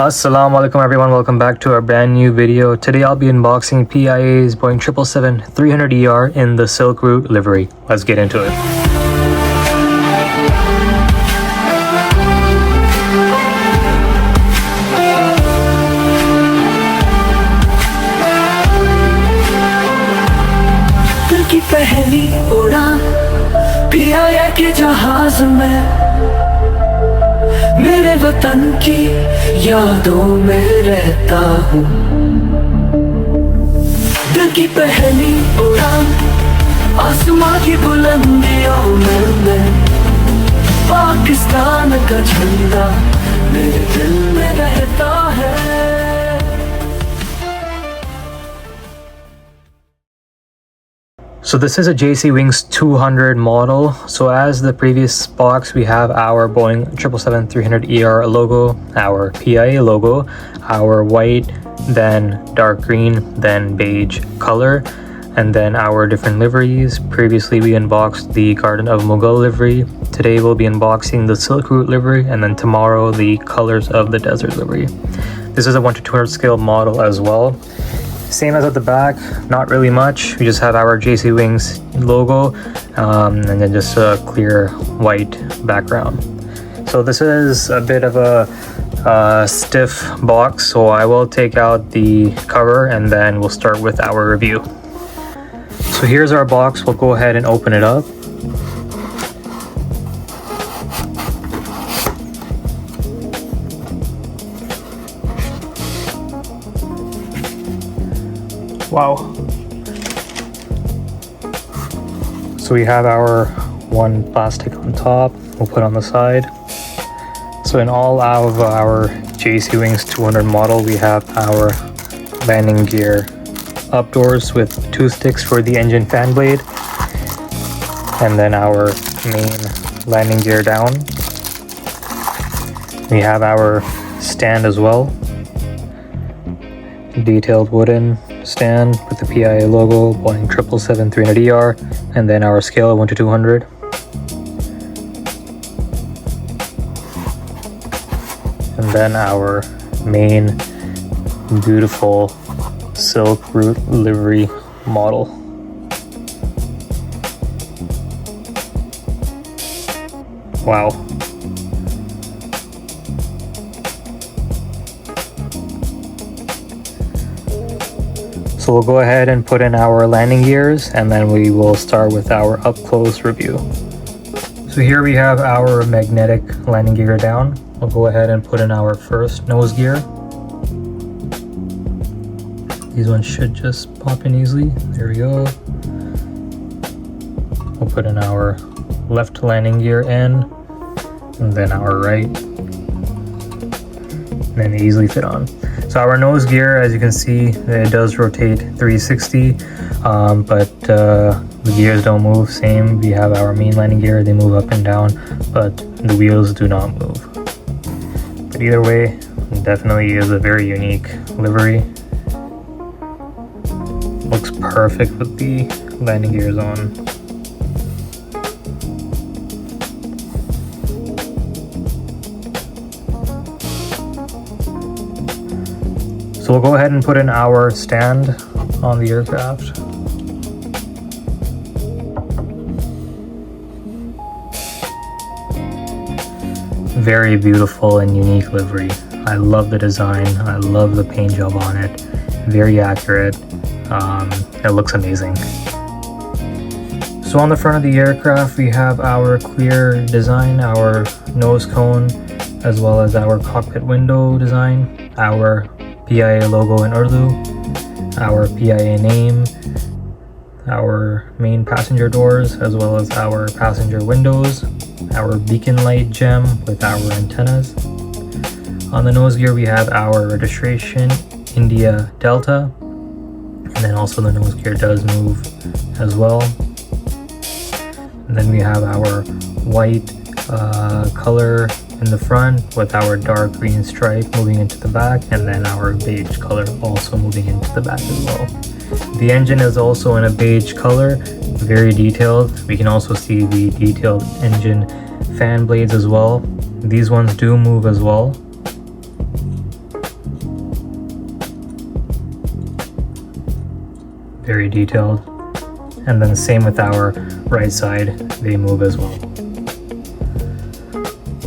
Assalamu alaikum everyone, welcome back to our brand new video. Today I'll be unboxing PIA's Boeing 777-300ER in the Silk Route livery. Let's get into it. दिल की पहली उड़ान PIA के जहाज में मेरे वतन की यादों में रहता हूँ। दिल की पहली उड़ान आसमां की बुलंदियों में मैं पाकिस्तान का झंडा मेरे दिल में रहता है। So this is a JCWINGS 200 model. So as the previous box, we have our Boeing 777-300ER logo, our PIA logo, our white, then dark green, then beige color, and then our different liveries. Previously we unboxed the Garden of Mughal livery. Today we'll be unboxing the Silk Route livery, and then tomorrow the colors of the desert livery. This is a 1:200 scale model as well. Same as at the back, not really much. We just have our JCWINGS logo and then just a clear white background. So this is a bit of a stiff box, so I will take out the cover and then we'll start with our review. So here's our box. We'll go ahead and open it up. Wow. So we have our one plastic on top, we'll put on the side. So in all of our JCWINGS 200 model, we have our landing gear up doors with two sticks for the engine fan blade, and then our main landing gear down. We have our stand as well, detailed wooden stand with the PIA logo, Boeing 777-300ER, and then our scale of 1 to 200. And then our main beautiful Silk Route livery model. Wow. So we'll go ahead and put in our landing gears, and then we will start with our up-close review. So here we have our magnetic landing gear down. We'll go ahead and put in our first nose gear. These ones should just pop in easily. There we go. We'll put in our left landing gear in, and then our right, and then they easily fit on. So our nose gear, as you can see, it does rotate 360, but the gears don't move. Same, we have our main landing gear, they move up and down, but the wheels do not move. But either way, it definitely is a very unique livery. Looks perfect with the landing gears on. So we'll go ahead and put in our stand on the aircraft. Very beautiful and unique livery. I love the design. I love the paint job on it. Very accurate. It looks amazing. So on the front of the aircraft, we have our clear design, our nose cone, as well as our cockpit window design, our PIA logo in Urdu, our PIA name, our main passenger doors, as well as our passenger windows, our beacon light gem with our antennas. On the nose gear, we have our registration, India Delta, and then also the nose gear does move as well. And then we have our white color in the front with our dark green stripe moving into the back, and then our beige color also moving into the back as well. The engine is also in a beige color, very detailed. We can also see the detailed engine fan blades as well. These ones do move as well. very detailed. And then same with our right side, they move as well.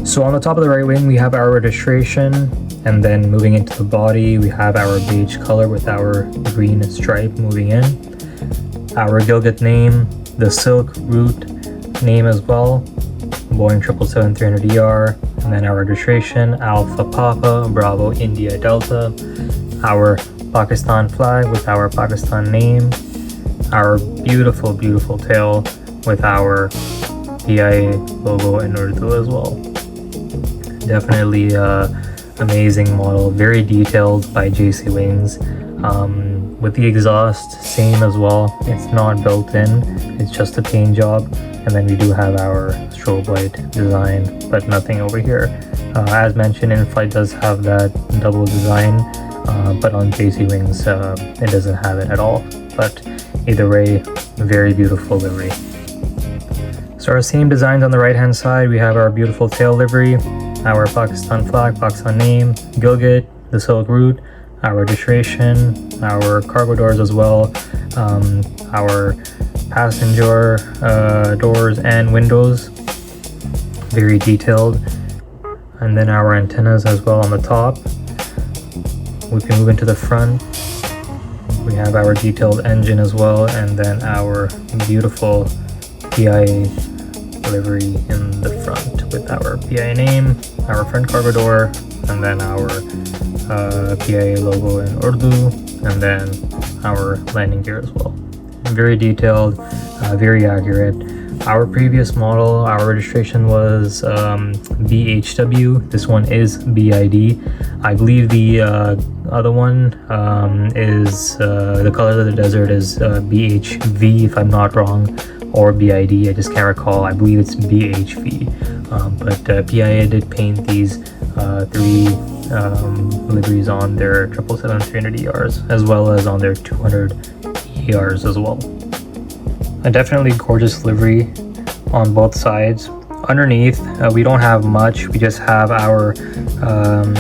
So on the top of the right wing, we have our registration, and then moving into the body, we have our beige color with our green stripe moving in. Our Gilgit name, the silk route name as well, Boeing 777-300ER, and then our registration, Alpha Papa, Bravo India Delta, our Pakistan flag with our Pakistan name, our beautiful, beautiful tail with our PIA logo in Urdu as well. Definitely amazing model, very detailed by JCWINGS. With the exhaust, same as well. It's not built in, it's just a paint job. And then we do have our strobe light design, but nothing over here. As mentioned, in-flight does have that double design, but on JCWINGS it doesn't have it at all. But either way, very beautiful livery. So our same designs on the right hand side, we have our beautiful tail livery, our Pakistan flag, Pakistan name, Gilgit, the silk route, our registration, our cargo doors as well, our passenger doors and windows, very detailed, and then our antennas as well on the top. We can move into the front. We have our detailed engine as well, and then our beautiful PIA livery in the front with our PIA name, our front cargo door, and then our PIA logo in Urdu, and then our landing gear as well. Very detailed, very accurate. Our previous model, our registration was BHW. This one is BID. I believe the other one is the color of the desert is BHV, if I'm not wrong, or BID. I just can't recall. I believe it's BHV. But PIA did paint these three liveries on their 777-300ERs as well as on their 200ERs as well. A definitely gorgeous livery on both sides. Underneath, we don't have much. We just have our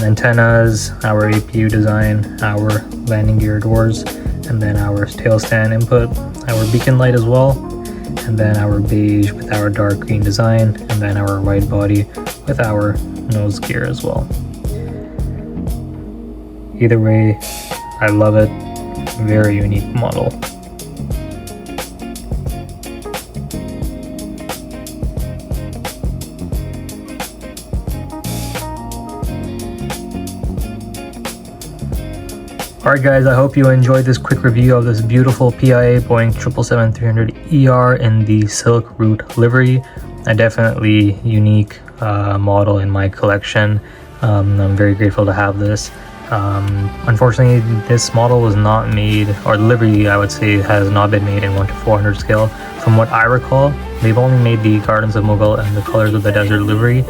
antennas, our APU design, our landing gear doors, and then our tail stand input, our beacon light as well, and then our beige with our dark green design, and then our wide body with our nose gear as well. Either way, I love it. Very unique model. Alright guys, I hope you enjoyed this quick review of this beautiful PIA Boeing 777-300ER in the Silk Route livery. A definitely unique model in my collection. I'm very grateful to have this. Unfortunately, this model was not made, or the livery I would say has not been made in 1:400 scale. From what I recall, they've only made the Gardens of Mughal and the Colors of the Desert livery,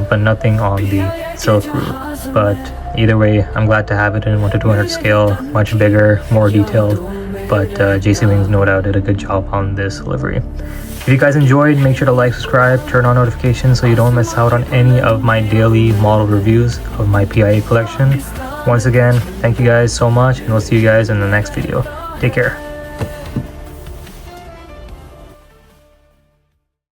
but nothing on the Silk Route. But either way, I'm glad to have it in 1:200 scale, much bigger, more detailed, but JCWINGS no doubt did a good job on this livery. If you guys enjoyed, make sure to like, subscribe, turn on notifications so you don't miss out on any of my daily model reviews of my PIA collection. Once again, thank you guys so much, and we'll see you guys in the next video. Take care.